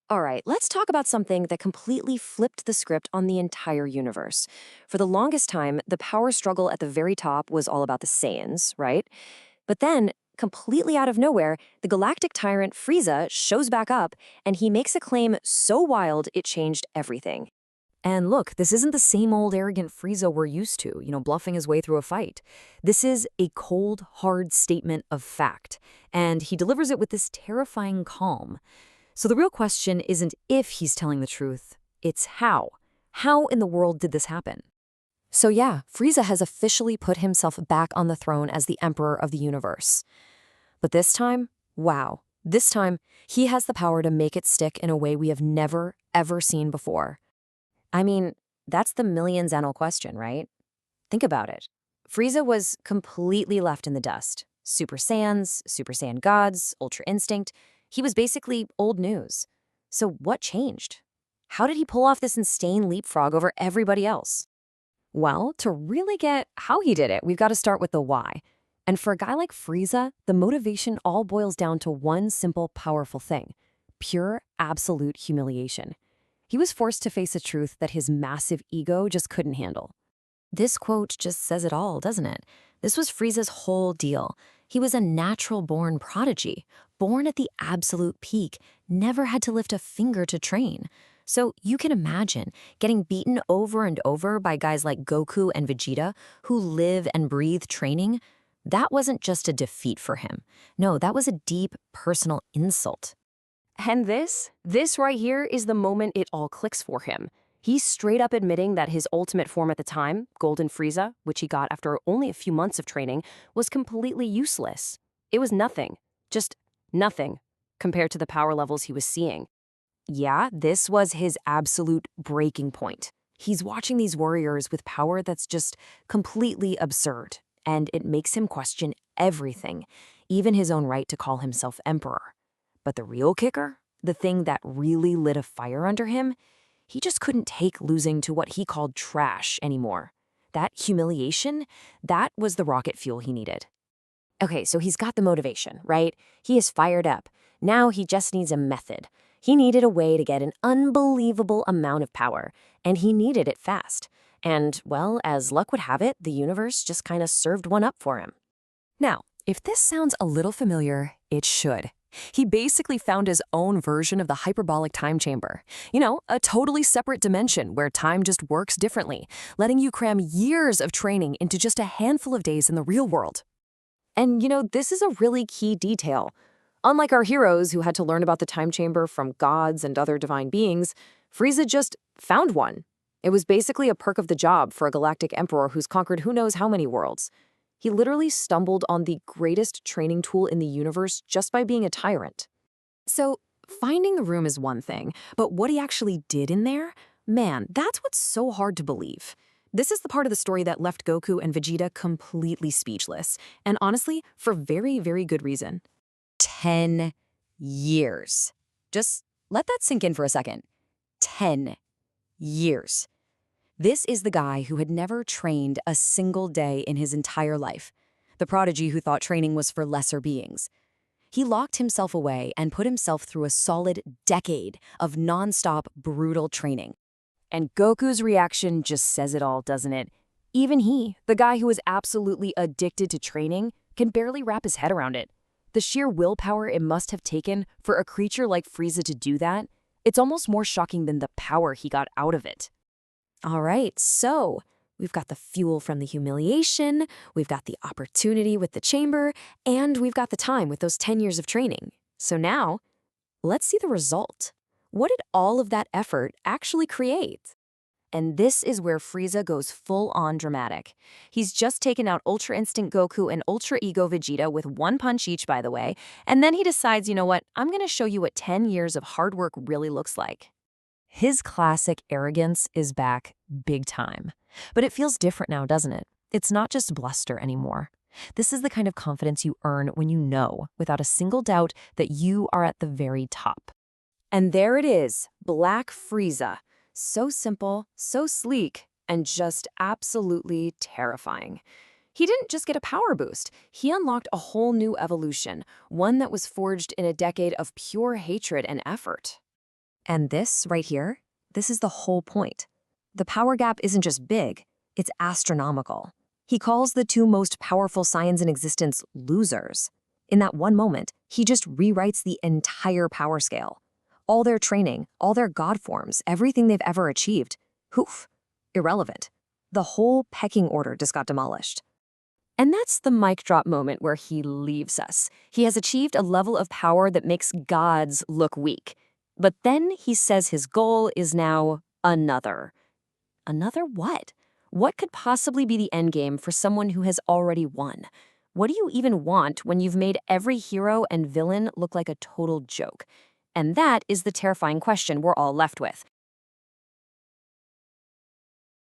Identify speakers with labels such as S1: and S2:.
S1: All right, let's talk about something that completely flipped the script on the entire universe. For the longest time, the power struggle at the very top was all about the Saiyans, right? But then, completely out of nowhere, the galactic tyrant Frieza shows back up, and he makes a claim so wild it changed everything.
S2: And look, this isn't the same old arrogant Frieza we're used to, bluffing his way through a fight. This is a cold, hard statement of fact, and he delivers it with this terrifying calm. So the real question isn't if he's telling the truth, it's how. How in the world did this happen?
S1: So yeah, Frieza has officially put himself back on the throne as the Emperor of the universe. But this time, wow, this time, he has the power to make it stick in a way we have never, ever seen before. I mean, that's the million-anal question, right? Think about it. Frieza was completely left in the dust. Super Saiyans, Super Saiyan gods, Ultra Instinct. He was basically old news. So what changed? How did he pull off this insane leapfrog over everybody else? Well, to really get how he did it, we've got to start with the why. And for a guy like Frieza, the motivation all boils down to one simple, powerful thing: pure, absolute humiliation. He was forced to face a truth that his massive ego just couldn't handle. This quote just says it all, doesn't it? This was Frieza's whole deal. He was a natural-born prodigy, born at the absolute peak, never had to lift a finger to train. So you can imagine getting beaten over and over by guys like Goku and Vegeta, who live and breathe training. That wasn't just a defeat for him. No, that was a deep, personal insult. And this right here is the moment it all clicks for him. He's straight up admitting that his ultimate form at the time, Golden Frieza, which he got after only a few months of training, was completely useless. It was nothing, just nothing, compared to the power levels he was seeing. Yeah, this was his absolute breaking point. He's watching these warriors with power that's just completely absurd, and it makes him question everything, even his own right to call himself emperor. But the real kicker, the thing that really lit a fire under him, he just couldn't take losing to what he called trash anymore. That humiliation, that was the rocket fuel he needed. Okay, so he's got the motivation, right? He is fired up. Now he just needs a method. He needed a way to get an unbelievable amount of power, and he needed it fast. And, well, as luck would have it, the universe just kind of served one up for him.
S2: Now, if this sounds a little familiar, it should. He basically found his own version of the hyperbolic time chamber. A totally separate dimension where time just works differently, letting you cram years of training into just a handful of days in the real world.
S1: And, this is a really key detail. Unlike our heroes who had to learn about the time chamber from gods and other divine beings, Frieza just found one. It was basically a perk of the job for a galactic emperor who's conquered who knows how many worlds. He literally stumbled on the greatest training tool in the universe just by being a tyrant. So, finding the room is one thing, but what he actually did in there? Man, that's what's so hard to believe. This is the part of the story that left Goku and Vegeta completely speechless, and honestly, for very, very good reason. 10 years. Just let that sink in for a second. 10 years. This is the guy who had never trained a single day in his entire life, the prodigy who thought training was for lesser beings. He locked himself away and put himself through a solid decade of nonstop, brutal training. And Goku's reaction just says it all, doesn't it? Even he, the guy who is absolutely addicted to training, can barely wrap his head around it. The sheer willpower it must have taken for a creature like Frieza to do that, it's almost more shocking than the power he got out of it. All right, so we've got the fuel from the humiliation, we've got the opportunity with the chamber, and we've got the time with those 10 years of training. So now, let's see the result. What did all of that effort actually create? And this is where Frieza goes full-on dramatic. He's just taken out Ultra Instinct Goku and Ultra Ego Vegeta with one punch each, by the way, and then he decides, you know what, I'm gonna show you what 10 years of hard work really looks like. His classic arrogance is back big time. But it feels different now, doesn't it? It's not just bluster anymore. This is the kind of confidence you earn when you know, without a single doubt, that you are at the very top. And there it is, Black Frieza. So simple, so sleek, and just absolutely terrifying. He didn't just get a power boost. He unlocked a whole new evolution, one that was forged in a decade of pure hatred and effort. And this, right here, this is the whole point. The power gap isn't just big, it's astronomical. He calls the two most powerful Saiyans in existence losers. In that one moment, he just rewrites the entire power scale. All their training, all their god forms, everything they've ever achieved, poof, irrelevant. The whole pecking order just got demolished. And that's the mic drop moment where he leaves us. He has achieved a level of power that makes gods look weak. But then he says his goal is now another. Another what? What could possibly be the endgame for someone who has already won? What do you even want when you've made every hero and villain look like a total joke? And that is the terrifying question we're all left with.